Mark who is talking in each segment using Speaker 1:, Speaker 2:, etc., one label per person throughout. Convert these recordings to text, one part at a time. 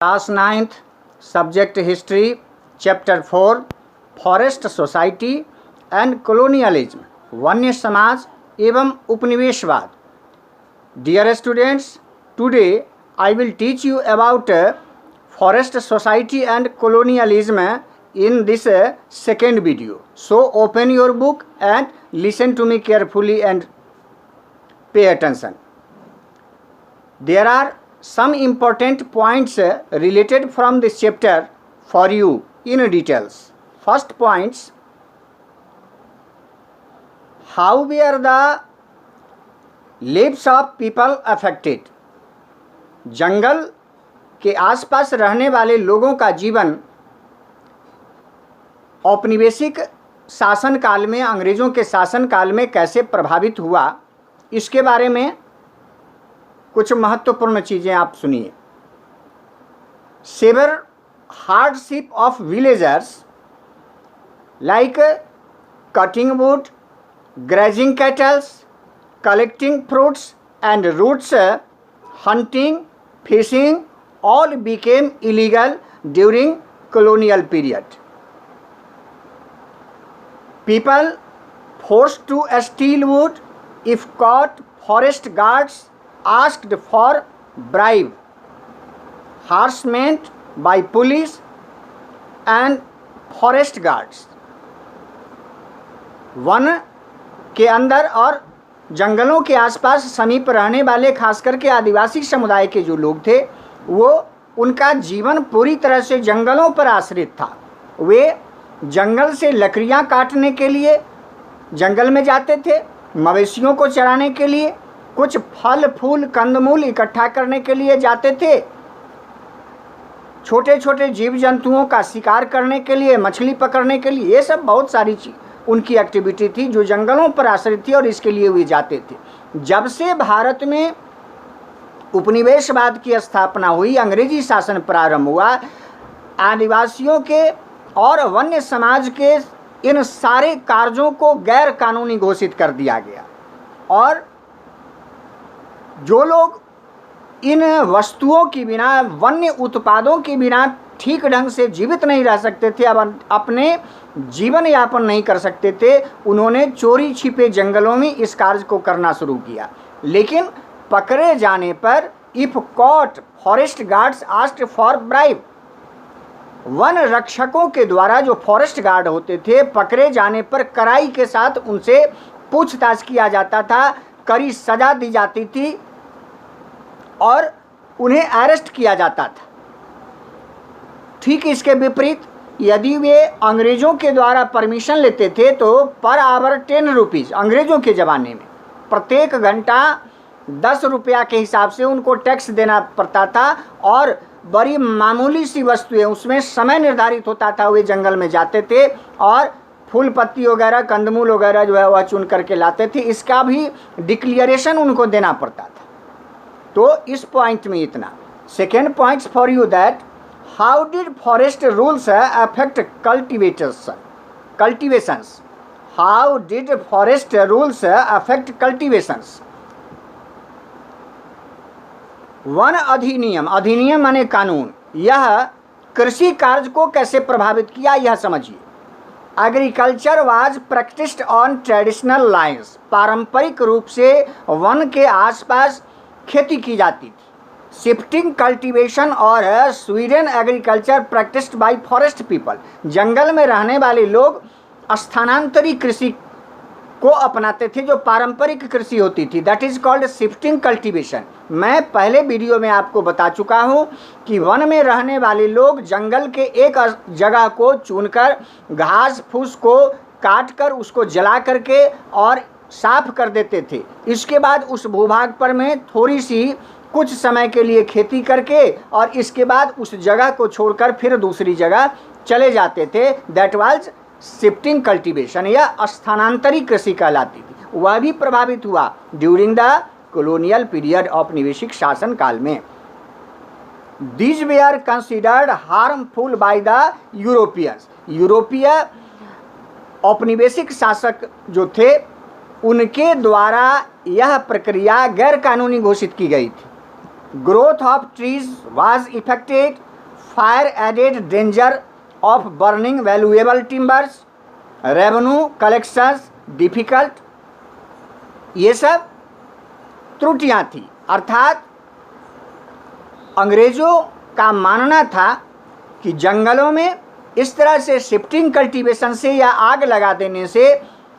Speaker 1: Class 9th subject history chapter 4 forest society and colonialism वन्य समाज एवं उपनिवेशवाद। Dear students, today I will teach you about forest society and colonialism in this second video. So open your book and listen to me carefully and pay attention. There are some important points related from this chapter for you in details. First points: how were the lives of people affected? जंगल के आसपास रहने वाले लोगों का जीवन औपनिवेशिक शासनकाल में, अंग्रेज़ों के शासनकाल में कैसे प्रभावित हुआ, इसके बारे में कुछ महत्वपूर्ण चीज़ें आप सुनिए। Severe hardship of villagers like cutting wood, grazing cattles, collecting fruits and roots, hunting, fishing, all became illegal during colonial period. People forced to steal wood if caught. Forest guards asked for bribe. Harassment by police and forest guards. One के अंदर और जंगलों के आसपास समीप रहने वाले खास करके आदिवासी समुदाय के जो लोग थे, वो उनका जीवन पूरी तरह से जंगलों पर आश्रित था। वे जंगल से लकड़ियाँ काटने के लिए जंगल में जाते थे, मवेशियों को चराने के लिए, कुछ फल फूल कंदमूल इकट्ठा करने के लिए जाते थे, छोटे छोटे जीव जंतुओं का शिकार करने के लिए, मछली पकड़ने के लिए, ये सब बहुत सारी चीज उनकी एक्टिविटी थी जो जंगलों पर आश्रित थी और इसके लिए वे जाते थे। जब से भारत में उपनिवेशवाद की स्थापना हुई, अंग्रेजी शासन प्रारंभ हुआ, आदिवासियों के और वन्य समाज के इन सारे कार्यों को गैर कानूनी घोषित कर दिया गया और जो लोग इन वस्तुओं के बिना, वन्य उत्पादों के बिना ठीक ढंग से जीवित नहीं रह सकते थे, अब अपने जीवन यापन नहीं कर सकते थे, उन्होंने चोरी छिपे जंगलों में इस कार्य को करना शुरू किया। लेकिन पकड़े जाने पर if caught, forest guards asked for bribe, वन रक्षकों के द्वारा जो फॉरेस्ट गार्ड होते थे, पकड़े जाने पर कड़ाई के साथ उनसे पूछताछ किया जाता था, कड़ी सजा दी जाती थी और उन्हें अरेस्ट किया जाता था। ठीक इसके विपरीत यदि वे अंग्रेज़ों के द्वारा परमिशन लेते थे तो पर आवर 10 रुपीज़, अंग्रेज़ों के ज़माने में प्रत्येक घंटा 10 रुपया के हिसाब से उनको टैक्स देना पड़ता था और बड़ी मामूली सी वस्तुएं, उसमें समय निर्धारित होता था, वे जंगल में जाते थे और फूल पत्ती वगैरह, कंदमूल वगैरह जो है वह चुन करके लाते थे, इसका भी डिक्लेरेशन उनको देना पड़ता था। तो इस पॉइंट में इतना। Second points for you that how did forest rules affect cultivations, how did forest rules affect cultivations. वन अधिनियम, अधिनियम माने कानून, यह कृषि कार्य को कैसे प्रभावित किया यह समझिए। Agriculture was practised on traditional lines, पारंपरिक रूप से वन के आसपास खेती की जाती थी। शिफ्टिंग कल्टीवेशन और swidden agriculture practised by forest people, जंगल में रहने वाले लोग स्थानांतरी कृषि को अपनाते थे जो पारंपरिक कृषि होती थी, that is called shifting cultivation. मैं पहले वीडियो में आपको बता चुका हूँ कि वन में रहने वाले लोग जंगल के एक जगह को चुनकर घास फूस को काट कर उसको जला करके और साफ कर देते थे। इसके बाद उस भूभाग पर में थोड़ी सी कुछ समय के लिए खेती करके और इसके बाद उस जगह को छोड़कर फिर दूसरी जगह चले जाते थे, दैट वाज शिफ्टिंग कल्टीवेशन या स्थानांतरी कृषि कहलाती थी। वह भी प्रभावित हुआ ड्यूरिंग द कॉलोनियल पीरियड, औपनिवेशिक शासन काल में। These where considered harmful by the Europeans, यूरोपीय औपनिवेशिक शासक जो थे उनके द्वारा यह प्रक्रिया गैर कानूनी घोषित की गई थी। Growth of trees was affected, fire added danger of burning valuable timbers, revenue collections difficult, ये सब त्रुटियां थी। अर्थात अंग्रेजों का मानना था कि जंगलों में इस तरह से शिफ्टिंग कल्टीवेशन से या आग लगा देने से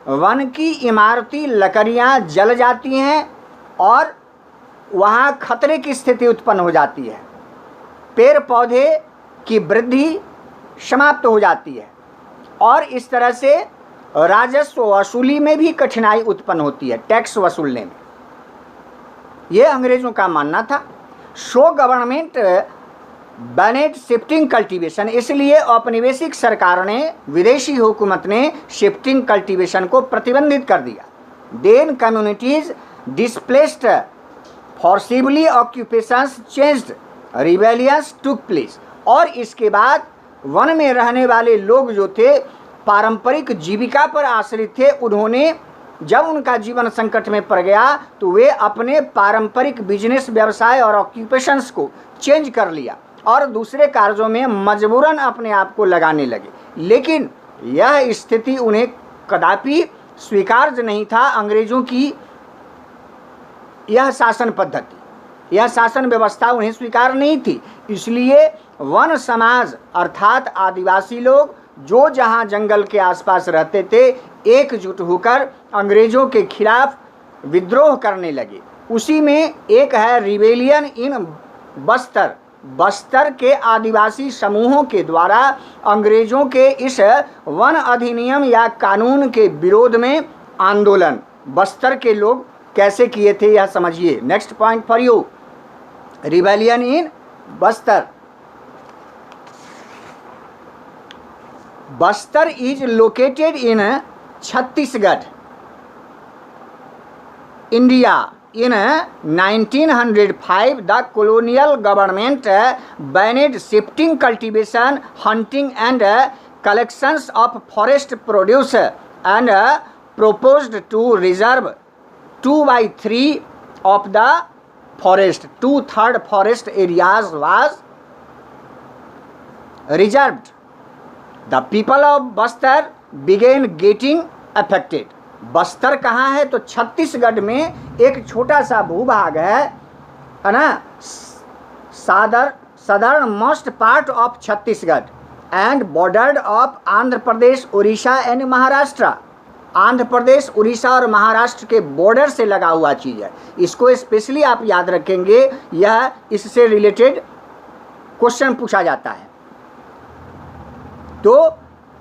Speaker 1: वन की इमारती लकड़ियां जल जाती हैं और वहाँ खतरे की स्थिति उत्पन्न हो जाती है, पेड़ पौधे की वृद्धि समाप्त हो जाती है और इस तरह से राजस्व वसूली में भी कठिनाई उत्पन्न होती है, टैक्स वसूलने में। ये अंग्रेजों का मानना था। सो गवर्नमेंट बैनेड शिफ्टिंग कल्टीवेशन, इसलिए औपनिवेशिक सरकार ने, विदेशी हुकूमत ने शिफ्टिंग कल्टीवेशन को प्रतिबंधित कर दिया। Then communities displaced, forcibly occupations changed, rebellions took place. और इसके बाद वन में रहने वाले लोग जो थे पारंपरिक जीविका पर आश्रित थे, उन्होंने जब उनका जीवन संकट में पड़ गया तो वे अपने पारंपरिक बिजनेस, व्यवसाय और ऑक्यूपेशंस को चेंज कर लिया और दूसरे कार्यों में मजबूरन अपने आप को लगाने लगे। लेकिन यह स्थिति उन्हें कदापि स्वीकार्य नहीं था। अंग्रेजों की यह शासन पद्धति, यह शासन व्यवस्था उन्हें स्वीकार नहीं थी। इसलिए वन समाज अर्थात आदिवासी लोग जो जहां जंगल के आसपास रहते थे, एकजुट होकर अंग्रेजों के खिलाफ विद्रोह करने लगे। उसी में एक है रिबेलियन इन बस्तर। बस्तर के आदिवासी समूहों के द्वारा अंग्रेजों के इस वन अधिनियम या कानून के विरोध में आंदोलन बस्तर के लोग कैसे किए थे, यह समझिए। Next point for you, rebellion in Bastar. Bastar is located in Chhattisgarh, India. In 1905, the colonial government banned shifting cultivation, hunting and collections of forest produce and proposed to reserve 2/3 of the forest. 2/3 forest areas was reserved. The people of Bastar began getting affected. Bastar कहाँ है तो छत्तीसगढ़ में एक छोटा सा भूभाग है ना, southernmost part of Chhattisgarh and bordered of Andhra Pradesh, Orissa and Maharashtra. Andhra Pradesh, Orissa और महाराष्ट्र के बॉर्डर से लगा हुआ चीज़ है। इसको स्पेशली आप याद रखेंगे, यह इससे रिलेटेड क्वेश्चन पूछा जाता है। तो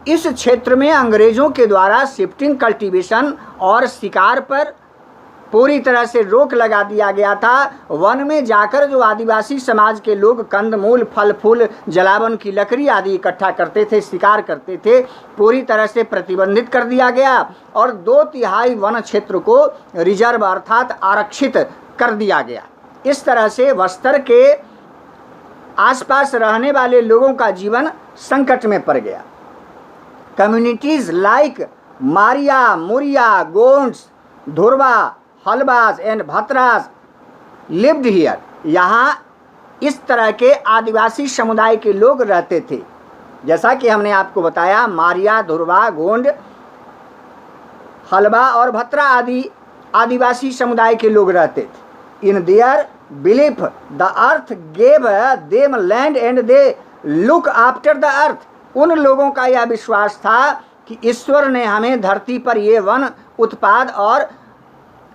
Speaker 1: इस क्षेत्र में अंग्रेजों के द्वारा शिफ्टिंग कल्टीवेशन और शिकार पर पूरी तरह से रोक लगा दिया गया था। वन में जाकर जो आदिवासी समाज के लोग कंदमूल, फल फूल, जलावन की लकड़ी आदि इकट्ठा करते थे, शिकार करते थे, पूरी तरह से प्रतिबंधित कर दिया गया और 2/3 वन क्षेत्र को रिजर्व अर्थात आरक्षित कर दिया गया। इस तरह से बस्तर के आसपास रहने वाले लोगों का जीवन संकट में पड़ गया। Communities like Maria, Muria, Gonds, Dhurva, Halbas and Bhatras lived here. यहाँ इस तरह के आदिवासी समुदाय के लोग रहते थे। जैसा कि हमने आपको बताया, मारिया, धुरवा, गोंड, हलबा और भत्रा आदि आदिवासी समुदाय के लोग रहते थे। In their belief the earth gave them land and they look after the earth. उन लोगों का यह विश्वास था कि ईश्वर ने हमें धरती पर ये वन उत्पाद और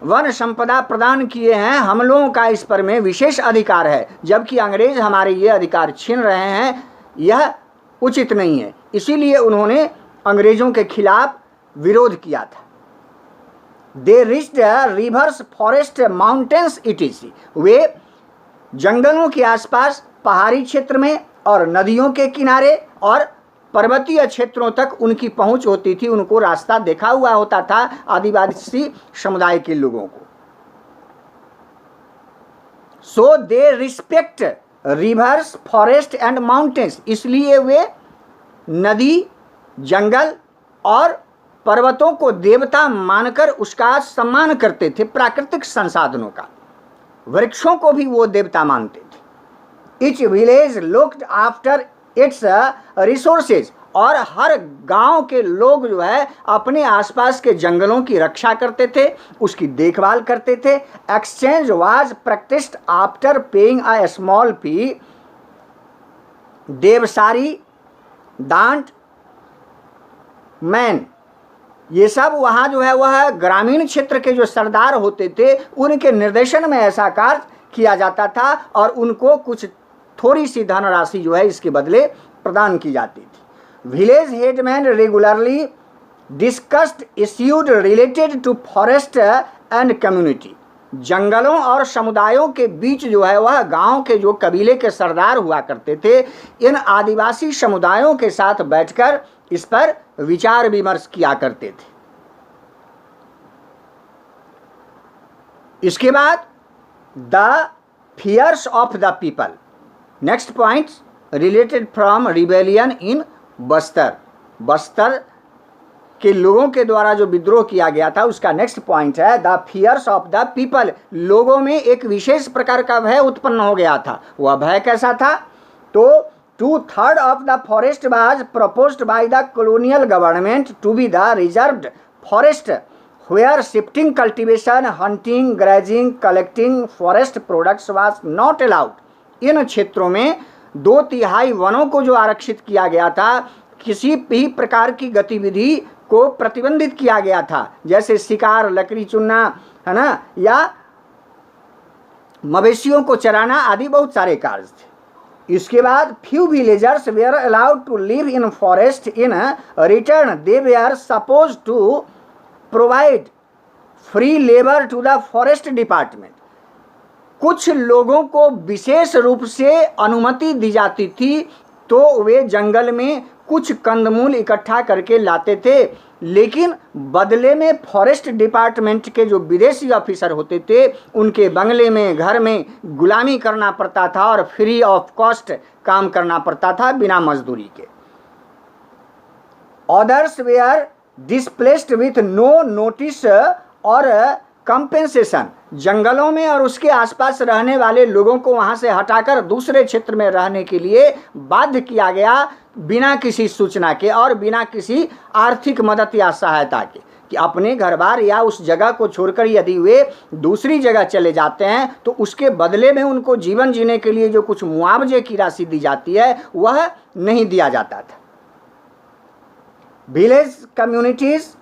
Speaker 1: वन संपदा प्रदान किए हैं, हम लोगों का इस पर में विशेष अधिकार है, जबकि अंग्रेज हमारे ये अधिकार छीन रहे हैं, यह उचित नहीं है। इसीलिए उन्होंने अंग्रेजों के खिलाफ विरोध किया था। They reached rivers, forest, mountains etc. वे जंगलों के आसपास, पहाड़ी क्षेत्र में और नदियों के किनारे और पर्वतीय क्षेत्रों तक उनकी पहुंच होती थी, उनको रास्ता देखा हुआ होता था आदिवासी समुदाय के लोगों को। So they respect rivers, forest and mountains. इसलिए वे नदी, जंगल और पर्वतों को देवता मानकर उसका सम्मान करते थे। प्राकृतिक संसाधनों का, वृक्षों को भी वो देवता मानते थे। Each village looked after its resources, और हर गांव के लोग जो है अपने आसपास के जंगलों की रक्षा करते थे, उसकी देखभाल करते थे। Exchange was practised after paying a small fee. देवसारी, डांट, मैन, ये सब वहाँ जो है वह ग्रामीण क्षेत्र के जो सरदार होते थे उनके निर्देशन में ऐसा कार्य किया जाता था और उनको कुछ थोड़ी सी धनराशि जो है इसके बदले प्रदान की जाती थी। Village headman regularly discussed issued related to forest and community. जंगलों और समुदायों के बीच जो है वह गांव के जो कबीले के सरदार हुआ करते थे, इन आदिवासी समुदायों के साथ बैठकर इस पर विचार विमर्श किया करते थे। इसके बाद the fears of the people. Next point related from rebellion in Bastar. Bastar के लोगों के द्वारा जो विद्रोह किया गया था उसका नेक्स्ट पॉइंट है the fears of the people. लोगों में एक विशेष प्रकार का भय उत्पन्न हो गया था। वह भय कैसा था? तो 2/3 of the forest was proposed by the colonial government to be the reserved forest where shifting cultivation, hunting, grazing, collecting forest products was not allowed। इन क्षेत्रों में 2/3 वनों को जो आरक्षित किया गया था, किसी भी प्रकार की गतिविधि को प्रतिबंधित किया गया था, जैसे शिकार, लकड़ी चुनना, है ना, या मवेशियों को चराना आदि बहुत सारे कार्य थे। इसके बाद few villagers were allowed to live in forest. In return they were suppose to provide free labour to the forest department. कुछ लोगों को विशेष रूप से अनुमति दी जाती थी तो वे जंगल में कुछ कंदमूल इकट्ठा करके लाते थे, लेकिन बदले में फॉरेस्ट डिपार्टमेंट के जो विदेशी ऑफिसर होते थे उनके बंगले में, घर में गुलामी करना पड़ता था और फ्री ऑफ कॉस्ट काम करना पड़ता था बिना मजदूरी के। Others were displaced with no notice और कंपेंसेशन। जंगलों में और उसके आसपास रहने वाले लोगों को वहां से हटाकर दूसरे क्षेत्र में रहने के लिए बाध्य किया गया बिना किसी सूचना के और बिना किसी आर्थिक मदद या सहायता के, कि अपने घर बार या उस जगह को छोड़कर यदि वे दूसरी जगह चले जाते हैं तो उसके बदले में उनको जीवन जीने के लिए जो कुछ मुआवजे की राशि दी जाती है वह नहीं दिया जाता था। Village communities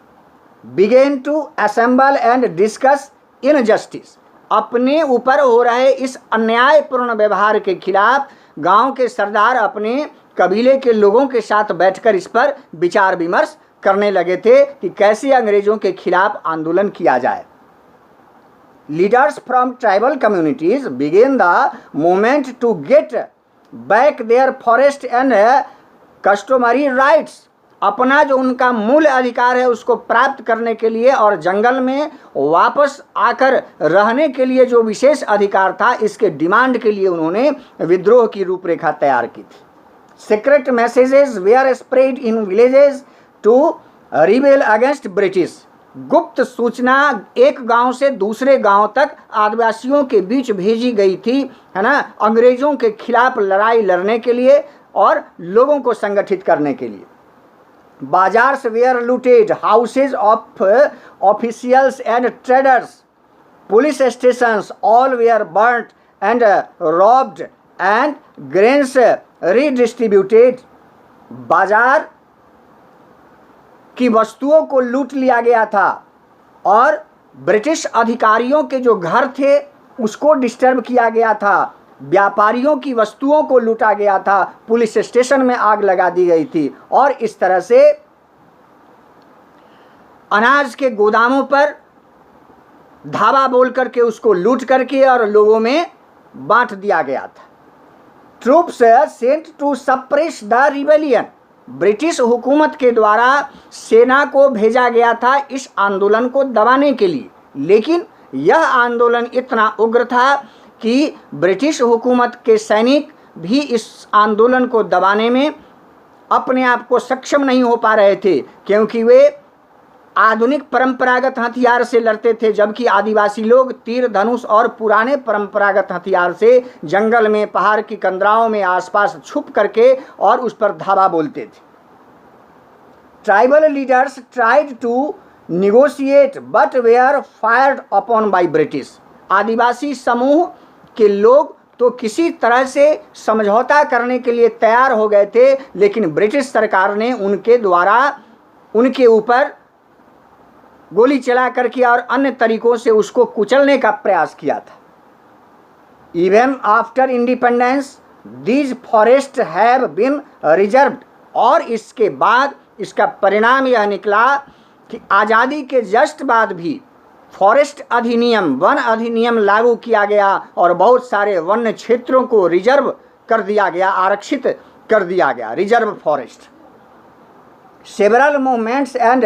Speaker 1: began to assemble and discuss injustice। अपने ऊपर हो रहे इस अन्यायपूर्ण व्यवहार के खिलाफ गांव के सरदार अपने कबीले के लोगों के साथ बैठकर इस पर विचार विमर्श करने लगे थे कि कैसे अंग्रेजों के खिलाफ आंदोलन किया जाए। Leaders from tribal communities began the movement to get back their forest and customary rights। अपना जो उनका मूल अधिकार है उसको प्राप्त करने के लिए और जंगल में वापस आकर रहने के लिए जो विशेष अधिकार था, इसके डिमांड के लिए उन्होंने विद्रोह की रूपरेखा तैयार की थी। Secret messages were spread in villages to rebel against British. गुप्त सूचना एक गांव से दूसरे गांव तक आदिवासियों के बीच भेजी गई थी, है ना, अंग्रेजों के खिलाफ लड़ाई लड़ने के लिए और लोगों को संगठित करने के लिए। Bazaars were looted, houses of officials and traders, police stations all were burnt and robbed and grains redistributed. बाजार की वस्तुओं को लूट लिया गया था और ब्रिटिश अधिकारियों के जो घर थे उसको डिस्टर्ब किया गया था, व्यापारियों की वस्तुओं को लूटा गया था, पुलिस स्टेशन में आग लगा दी गई थी और इस तरह से अनाज के गोदामों पर धावा बोल करके उसको लूट करके और लोगों में बांट दिया गया था। Troops sent to suppress the rebellion. British हुकूमत के द्वारा सेना को भेजा गया था इस आंदोलन को दबाने के लिए, लेकिन यह आंदोलन इतना उग्र था कि ब्रिटिश हुकूमत के सैनिक भी इस आंदोलन को दबाने में अपने आप को सक्षम नहीं हो पा रहे थे, क्योंकि वे आधुनिक परंपरागत हथियार से लड़ते थे, जबकि आदिवासी लोग तीर धनुष और पुराने परंपरागत हथियार से जंगल में, पहाड़ की कंदराओं में आसपास छुप करके और उस पर धावा बोलते थे। Tribal leaders tried to negotiate but were fired upon by British. आदिवासी समूह के लोग तो किसी तरह से समझौता करने के लिए तैयार हो गए थे, लेकिन ब्रिटिश सरकार ने उनके द्वारा उनके ऊपर गोली चला करके और अन्य तरीकों से उसको कुचलने का प्रयास किया था। Even after independence these forest have been reserved. और इसके बाद इसका परिणाम यह निकला कि आज़ादी के जस्ट बाद भी फॉरेस्ट अधिनियम, वन अधिनियम लागू किया गया और बहुत सारे वन्य क्षेत्रों को रिजर्व कर दिया गया, आरक्षित कर दिया गया, reserve forest. Several movements and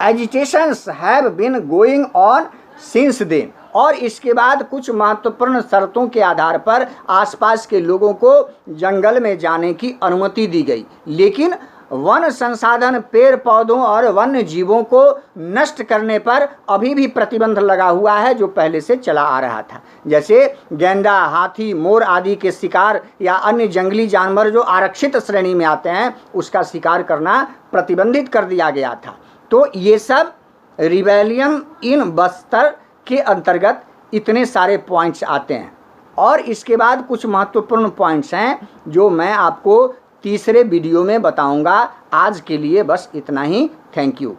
Speaker 1: agitations have been going on since then. और इसके बाद कुछ महत्वपूर्ण शर्तों के आधार पर आसपास के लोगों को जंगल में जाने की अनुमति दी गई, लेकिन वन संसाधन, पेड़ पौधों और वन्य जीवों को नष्ट करने पर अभी भी प्रतिबंध लगा हुआ है, जो पहले से चला आ रहा था। जैसे गेंडा, हाथी, मोर आदि के शिकार या अन्य जंगली जानवर जो आरक्षित श्रेणी में आते हैं, उसका शिकार करना प्रतिबंधित कर दिया गया था। तो ये सब रिबेलियन इन बस्तर के अंतर्गत इतने सारे पॉइंट्स आते हैं। और इसके बाद कुछ महत्वपूर्ण पॉइंट्स हैं जो मैं आपको तीसरे वीडियो में बताऊंगा। आज के लिए बस इतना ही। Thank you.